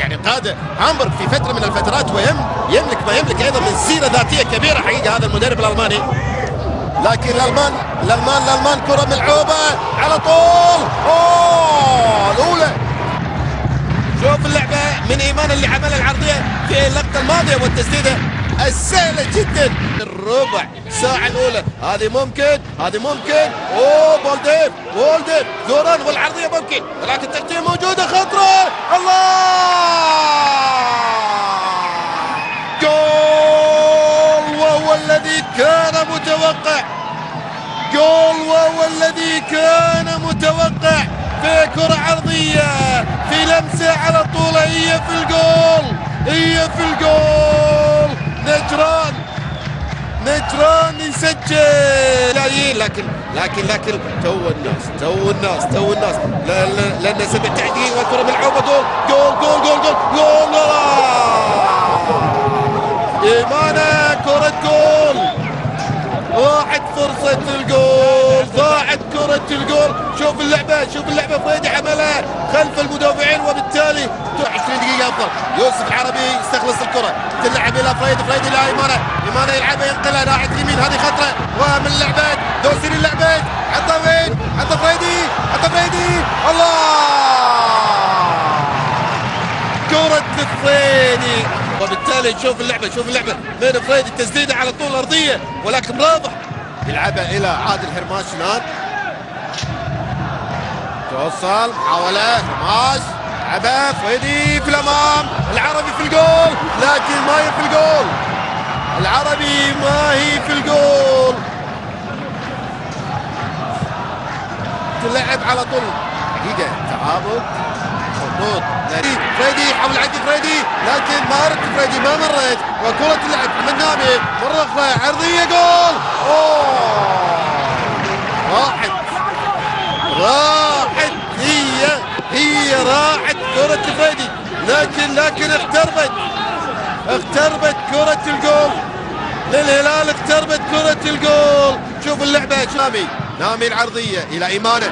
يعني قاد هامبورغ في فتره من الفترات ويملك ما يملك ايضا من سيره ذاتيه كبيره حقيقه هذا المدرب الالماني. لكن الالمان كره ملعوبه على طول. الاولى. شوف اللعبه من ايمان اللي عمل العرضيه في اللقطه الماضيه والتسديده السهله جدا. الربع ساعه الاولى هذه ممكن. بولديف زوران والعرضيه ممكن، ولكن التغطيه موجوده خطره. الله جول وهو الذي كان متوقع في كرة عرضية في لمسة على طول. هي في الجول نجران يسجل. لكن تو الناس لان 7 دقائق والكرة ملعوبة. جول إيمانة كرة جول. ضاعت فرصة الجول، ضاعت كرة الجول. شوف اللعبة فريدي عملها خلف المدافعين، وبالتالي 20 دقيقة أفضل. يوسف العربي يستخلص الكرة تلعب إلى فريدي إلى إيمانة يلعبها ينقلها ناحية اليمين. هذه خطرة ومن اللعبات دوسري اللعبات حتى فريدي. الله كرة فريدي. وبالتالي شوف اللعبة من فريدي التسديدة على طول الأرضية، ولكن راضح يلعبها إلى عادل حرماش. الآن توصل محاولة حرماش لعبها فريدي في الأمام. العربي في الجول، لكن ما هي في الجول. العربي ما هي في الجول. تلعب على طول دقيقة تعابد خطوط. فريدي حاول يعدي لكن ما مرت وكرة اللعب محمد نامي مرة أخرى عرضية جول. راحت هي راحت كرة فريدي، لكن اقتربت كرة الجول للهلال. اقتربت كرة الجول. شوف اللعبة نامي العرضية إلى إيمانة.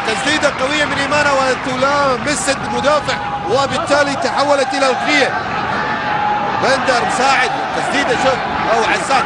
تسديدة قوية من إيمانة وتلامست المدافع، وبالتالي تحولت إلى ركنية. بندر مساعد تسديدة. شوف عسان